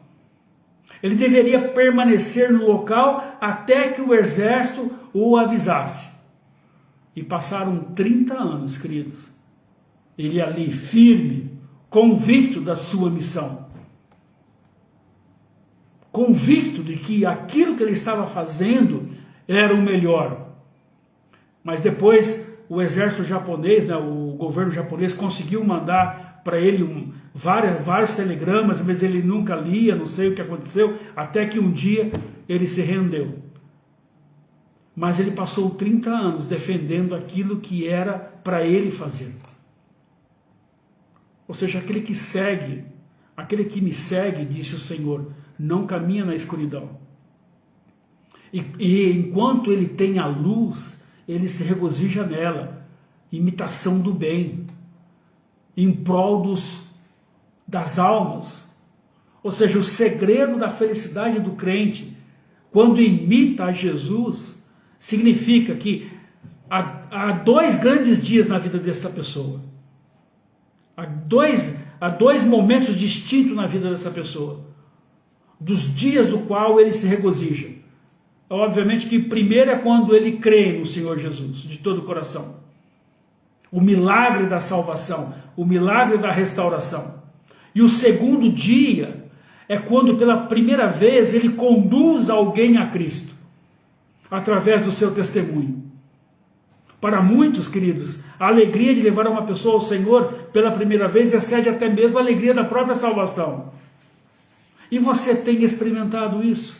Ele deveria permanecer no local até que o exército o avisasse. E passaram 30 anos, queridos. Ele ali, firme, convicto da sua missão. Convicto de que aquilo que ele estava fazendo era o melhor. Mas depois o exército japonês, o governo japonês conseguiu mandar para ele vários telegramas, mas ele nunca lia, não sei o que aconteceu, até que um dia ele se rendeu. Mas ele passou 30 anos defendendo aquilo que era para ele fazer. Ou seja, aquele que me segue, disse o Senhor, não caminha na escuridão. E enquanto ele tem a luz, ele se regozija nela, imitação do bem, em prol das almas. Ou seja, o segredo da felicidade do crente, quando imita a Jesus, significa que há 2 grandes dias na vida dessa pessoa. Há dois momentos distintos na vida dessa pessoa, dos dias do qual ele se regozija. Obviamente que primeiro é quando ele crê no Senhor Jesus, de todo o coração. O milagre da salvação, o milagre da restauração. E o segundo dia é quando pela primeira vez ele conduz alguém a Cristo, através do seu testemunho. Para muitos, queridos, a alegria de levar uma pessoa ao Senhor pela primeira vez excede até mesmo a alegria da própria salvação. E você tem experimentado isso?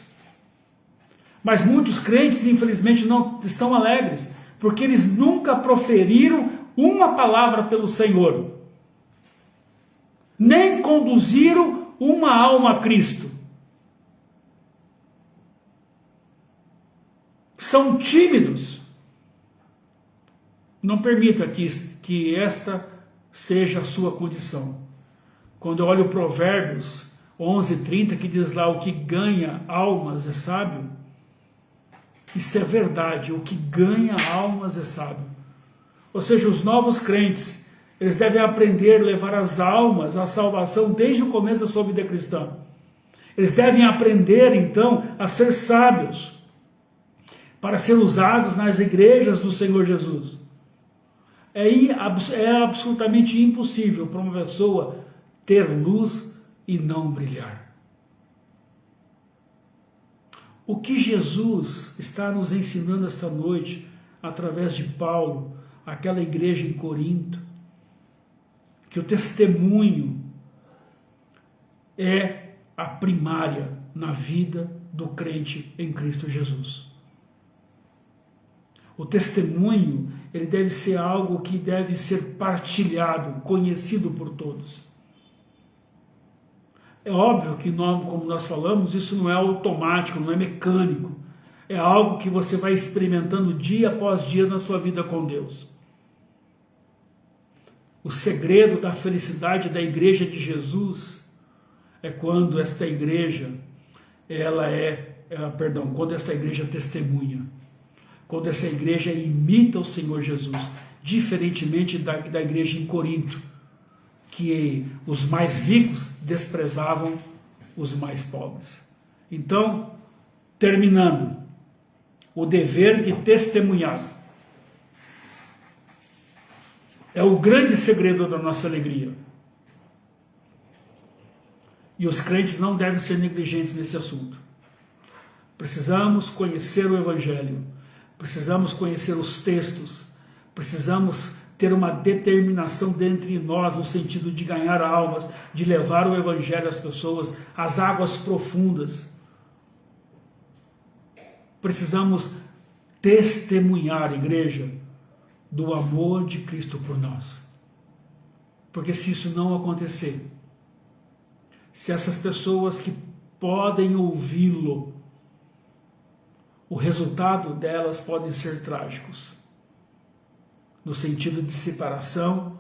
Mas muitos crentes, infelizmente, não estão alegres, porque eles nunca proferiram uma palavra pelo Senhor, nem conduziram uma alma a Cristo. São tímidos. Não permita que esta seja a sua condição. Quando eu olho Provérbios 11:30, que diz lá, o que ganha almas é sábio. Isso é verdade, o que ganha almas é sábio. Ou seja, os novos crentes, eles devem aprender a levar as almas à salvação desde o começo da sua vida cristã. Eles devem aprender, então, a ser sábios, para ser usados nas igrejas do Senhor Jesus. É absolutamente impossível para uma pessoa ter luz e não brilhar. O que Jesus está nos ensinando esta noite, através de Paulo, aquela igreja em Corinto, que o testemunho é a primária na vida do crente em Cristo Jesus. O testemunho, ele deve ser algo que deve ser partilhado, conhecido por todos. É óbvio que, como nós falamos, isso não é automático, não é mecânico. É algo que você vai experimentando dia após dia na sua vida com Deus. O segredo da felicidade da igreja de Jesus é quando esta igreja, quando essa igreja testemunha. Quando essa igreja imita o Senhor Jesus, diferentemente da igreja em Corinto, que os mais ricos desprezavam os mais pobres. Então, terminando, o dever de testemunhar é o grande segredo da nossa alegria. E os crentes não devem ser negligentes nesse assunto. Precisamos conhecer o Evangelho. Precisamos conhecer os textos, precisamos ter uma determinação dentro de nós no sentido de ganhar almas, de levar o Evangelho às pessoas, às águas profundas. Precisamos testemunhar, igreja, do amor de Cristo por nós. Porque se isso não acontecer, se essas pessoas que podem ouvi-lo, o resultado delas pode ser trágicos, no sentido de separação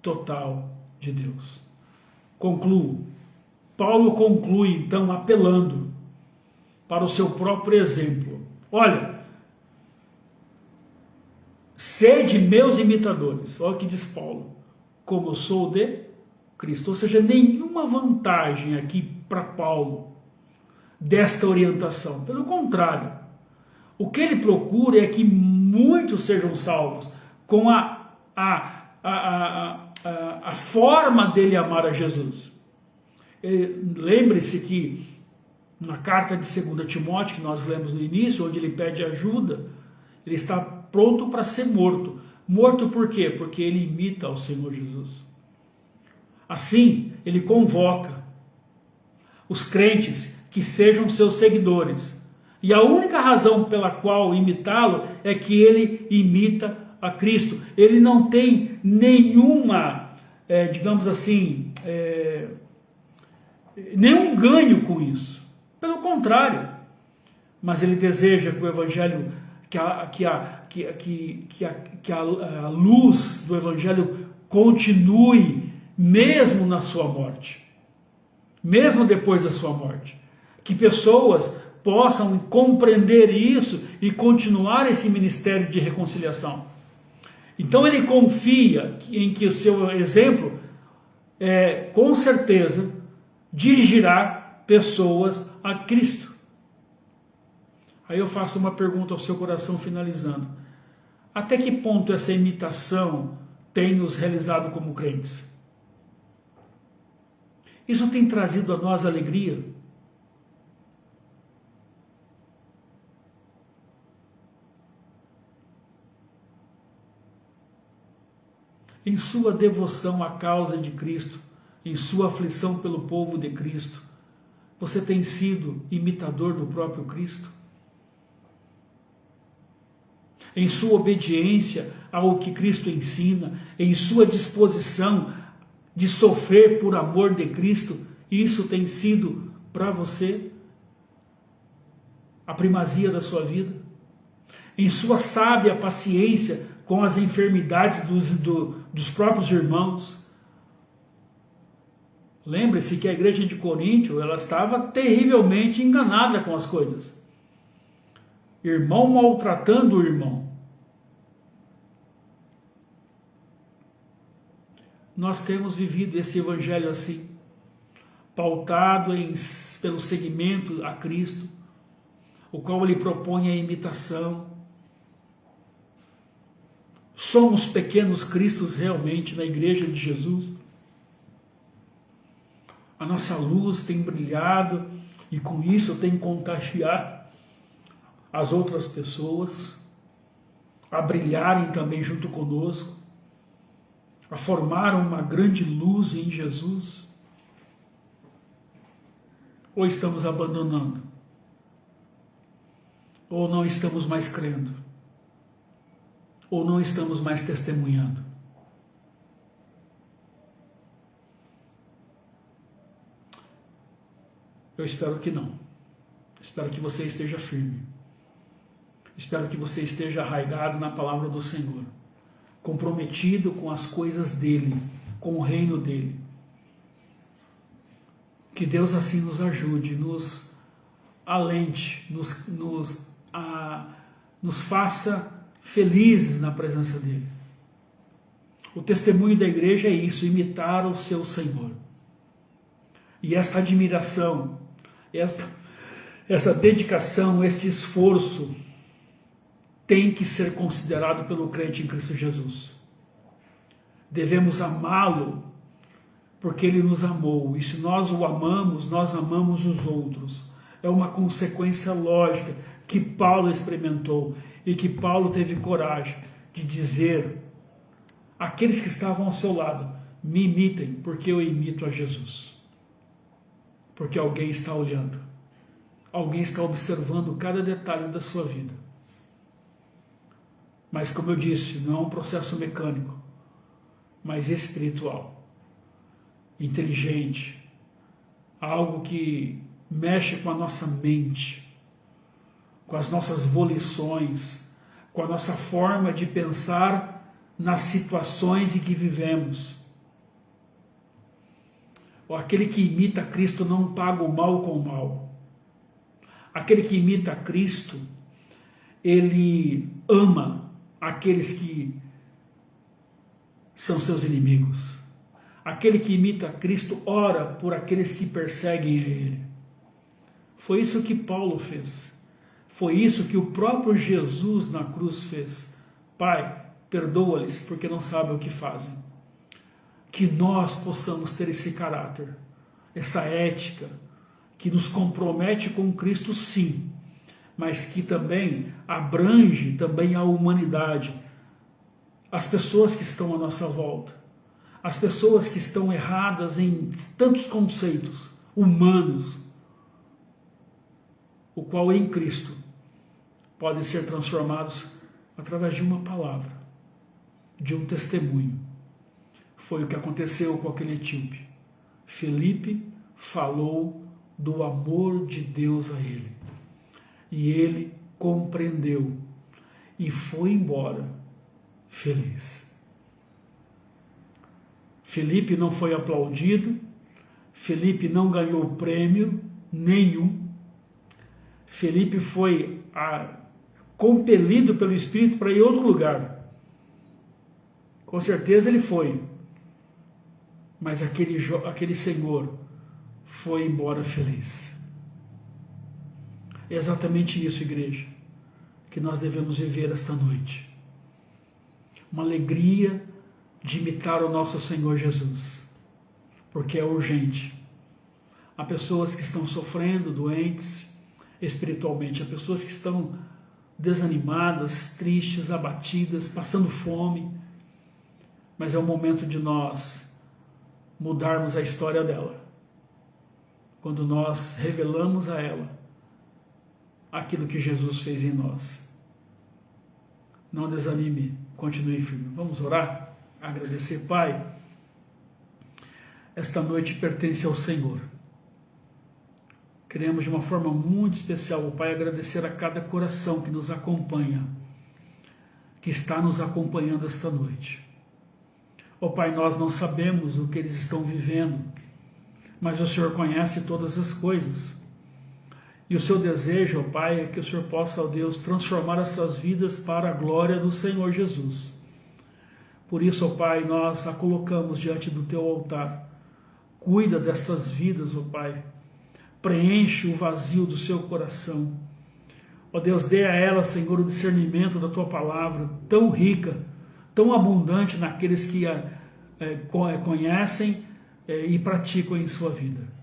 total de Deus. Concluo. Paulo conclui, então, apelando para o seu próprio exemplo. Olha, sede meus imitadores, olha o que diz Paulo, como eu sou de Cristo. Ou seja, nenhuma vantagem aqui para Paulo desta orientação. Pelo contrário, o que ele procura é que muitos sejam salvos com a forma dele amar a Jesus. Lembre-se que na carta de 2 Timóteo, que nós lemos no início, onde ele pede ajuda, ele está pronto para ser morto. Morto por quê? Porque ele imita ao Senhor Jesus. Assim, ele convoca os crentes que sejam seus seguidores. E a única razão pela qual imitá-lo é que ele imita a Cristo. Ele não tem nenhuma, digamos assim, nenhum ganho com isso. Pelo contrário. Mas ele deseja que o Evangelho, que a luz do Evangelho continue mesmo na sua morte. Mesmo depois da sua morte. Que pessoas possam compreender isso e continuar esse ministério de reconciliação. Então ele confia em que o seu exemplo, com certeza, dirigirá pessoas a Cristo. Aí eu faço uma pergunta ao seu coração finalizando. Até que ponto essa imitação tem nos realizado como crentes? Isso tem trazido a nós alegria? Em sua devoção à causa de Cristo, em sua aflição pelo povo de Cristo, você tem sido imitador do próprio Cristo? Em sua obediência ao que Cristo ensina, em sua disposição de sofrer por amor de Cristo, isso tem sido para você a primazia da sua vida? Em sua sábia paciência com as enfermidades dos próprios irmãos? Lembre-se que a igreja de Corinto, ela estava terrivelmente enganada com as coisas. Irmão maltratando o irmão. Nós temos vivido esse evangelho assim, pautado pelo seguimento a Cristo, o qual ele propõe a imitação. Somos pequenos cristos realmente na igreja de Jesus. A nossa luz tem brilhado e com isso tem contagiado as outras pessoas a brilharem também junto conosco, a formar uma grande luz em Jesus. Ou estamos abandonando? Ou não estamos mais crendo? Ou não estamos mais testemunhando? Eu espero que não. Espero que você esteja firme. Espero que você esteja arraigado na palavra do Senhor, comprometido com as coisas dele, com o reino dele. Que Deus assim nos ajude, nos alente, nos faça felizes na presença dele. O testemunho da igreja é isso, imitar o seu Senhor. E essa admiração, essa dedicação, este esforço tem que ser considerado pelo crente em Cristo Jesus. Devemos amá-lo porque ele nos amou. E se nós o amamos, nós amamos os outros. É uma consequência lógica que Paulo experimentou e que Paulo teve coragem de dizer àqueles que estavam ao seu lado: me imitem, porque eu imito a Jesus. Porque alguém está olhando, alguém está observando cada detalhe da sua vida. Mas, como eu disse, não é um processo mecânico, mas espiritual, inteligente, algo que mexe com a nossa mente, com as nossas volições, com a nossa forma de pensar nas situações em que vivemos. Aquele que imita Cristo não paga o mal com o mal. Aquele que imita Cristo, ele ama aqueles que são seus inimigos. Aquele que imita Cristo ora por aqueles que perseguem a ele. Foi isso que Paulo fez. Foi isso que o próprio Jesus na cruz fez. Pai, perdoa-lhes porque não sabem o que fazem. Que nós possamos ter esse caráter, essa ética, que nos compromete com Cristo, sim, mas que também abrange também a humanidade, as pessoas que estão à nossa volta, as pessoas que estão erradas em tantos conceitos humanos, o qual em Cristo podem ser transformados através de uma palavra, de um testemunho. Foi o que aconteceu com aquele etíope. Felipe falou do amor de Deus a ele. E ele compreendeu e foi embora feliz. Felipe não foi aplaudido, Felipe não ganhou prêmio nenhum. Felipe foi compelido pelo Espírito para ir a outro lugar. Com certeza ele foi. Mas aquele Senhor foi embora feliz. É exatamente isso, igreja, que nós devemos viver esta noite. Uma alegria de imitar o nosso Senhor Jesus, porque é urgente. Há pessoas que estão sofrendo, doentes espiritualmente, há pessoas que estão desanimadas, tristes, abatidas, passando fome, mas é o momento de nós mudarmos a história dela, quando nós revelamos a ela aquilo que Jesus fez em nós. Não desanime, continue firme. Vamos orar, agradecer. Pai, esta noite pertence ao Senhor. Queremos de uma forma muito especial, Pai, agradecer a cada coração que nos acompanha, que está nos acompanhando esta noite. Ó Pai, nós não sabemos o que eles estão vivendo, mas o Senhor conhece todas as coisas. E o seu desejo, ó Pai, é que o Senhor possa, ó Deus, transformar essas vidas para a glória do Senhor Jesus. Por isso, ó Pai, nós a colocamos diante do teu altar. Cuida dessas vidas, ó Pai. Preenche o vazio do seu coração. Ó Deus, dê a ela, Senhor, o discernimento da tua palavra, tão rica, tão abundante naqueles que a conhecem e praticam em sua vida.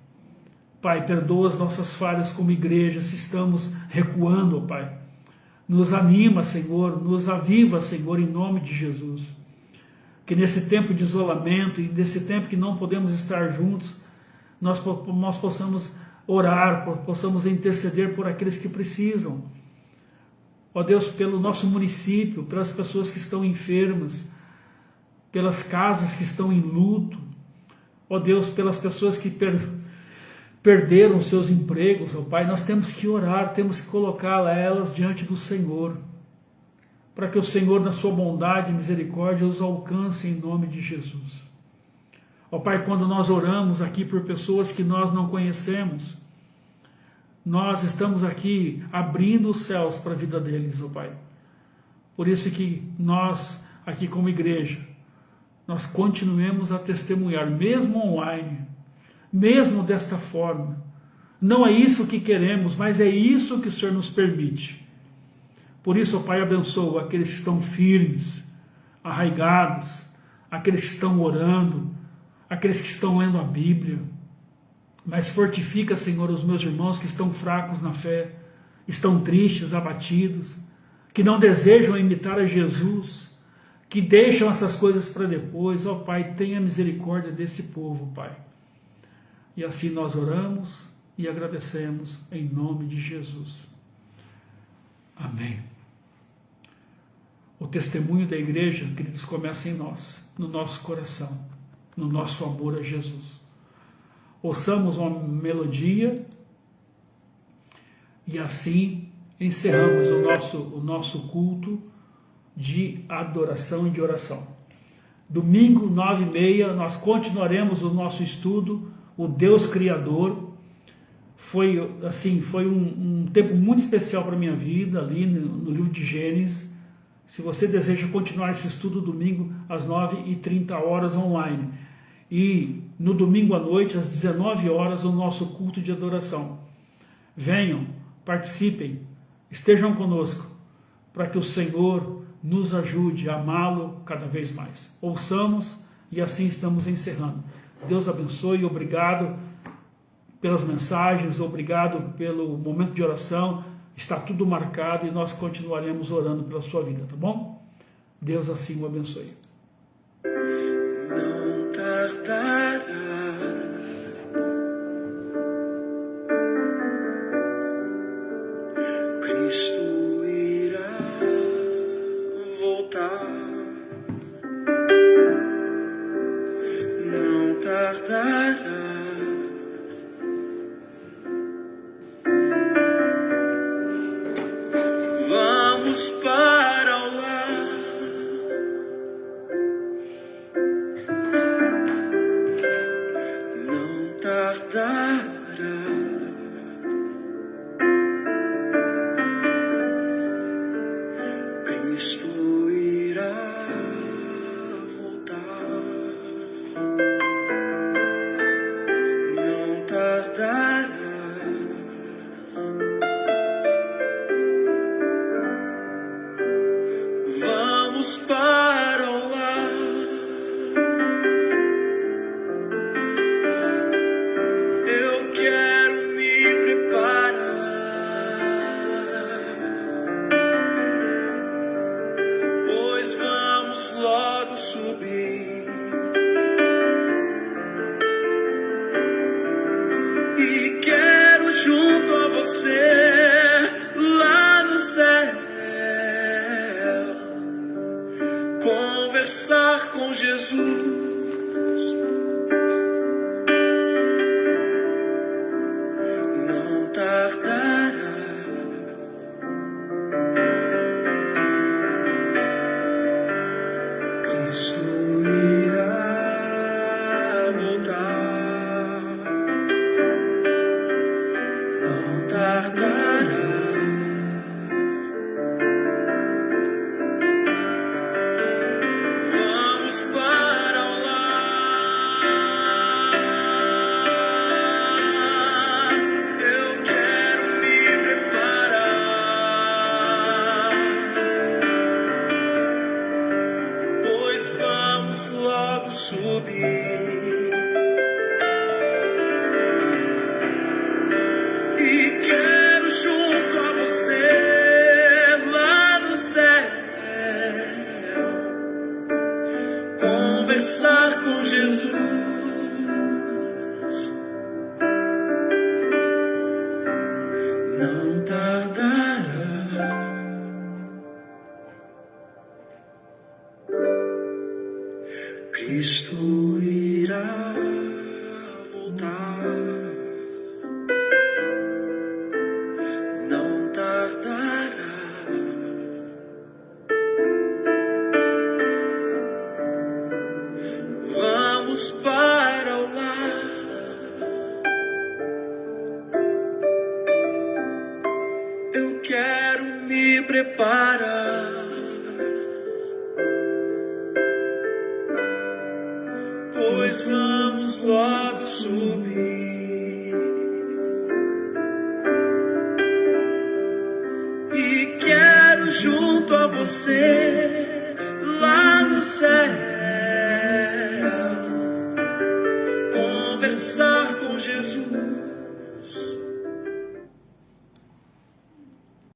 Pai, perdoa as nossas falhas como igreja, se estamos recuando, ó Pai. Nos anima, Senhor, nos aviva, Senhor, em nome de Jesus. Que nesse tempo de isolamento e nesse tempo que não podemos estar juntos, nós possamos orar, possamos interceder por aqueles que precisam. Ó Deus, pelo nosso município, pelas pessoas que estão enfermas, pelas casas que estão em luto, ó Deus, pelas pessoas que perderam seus empregos, ó Pai, nós temos que orar, temos que colocar elas diante do Senhor, para que o Senhor, na sua bondade e misericórdia, os alcance em nome de Jesus. Ó Pai, quando nós oramos aqui por pessoas que nós não conhecemos, nós estamos aqui abrindo os céus para a vida deles, ó Pai. Por isso que nós, aqui como igreja, nós continuemos a testemunhar, mesmo online, mesmo desta forma. Não é isso que queremos, mas é isso que o Senhor nos permite. Por isso, ó Pai, abençoa aqueles que estão firmes, arraigados, aqueles que estão orando, aqueles que estão lendo a Bíblia. Mas fortifica, Senhor, os meus irmãos que estão fracos na fé, estão tristes, abatidos, que não desejam imitar a Jesus, que deixam essas coisas para depois. Ó Pai, tenha misericórdia desse povo, Pai. E assim nós oramos e agradecemos em nome de Jesus. Amém. O testemunho da igreja, queridos, começa em nós, no nosso coração, no nosso amor a Jesus. Ouçamos uma melodia e assim encerramos o nosso culto de adoração e de oração. Domingo, 9h30, nós continuaremos o nosso estudo, o Deus Criador. Foi um tempo muito especial para a minha vida, ali no livro de Gênesis. Se você deseja continuar esse estudo, domingo, às 9h30 online. E no domingo à noite, às 19 horas, o nosso culto de adoração. Venham, participem, estejam conosco, para que o Senhor nos ajude a amá-lo cada vez mais. Ouçamos e assim estamos encerrando. Deus abençoe, obrigado pelas mensagens, obrigado pelo momento de oração. Está tudo marcado e nós continuaremos orando pela sua vida, tá bom? Deus assim o abençoe. Não tardará, Cristo irá voltar. Não tardará, vamos para o lar. Não tardará, Cristo irá voltar. Não tardará, vamos para o lar. Eu quero me preparar, pois vamos logo subir e quero junto a você lá no céu conversar com Jesus. Não tardará, Cristo irá voltar. Não tardará, vamos para o lar. Eu quero me preparar, pois vamos logo subir e quero junto a você lá no céu conversar com Jesus. Cristo irá voltar, não tardará. Vamos para o lar, eu quero me preparar, pois vamos logo subir. E quero junto a você lá no céu conversar com Jesus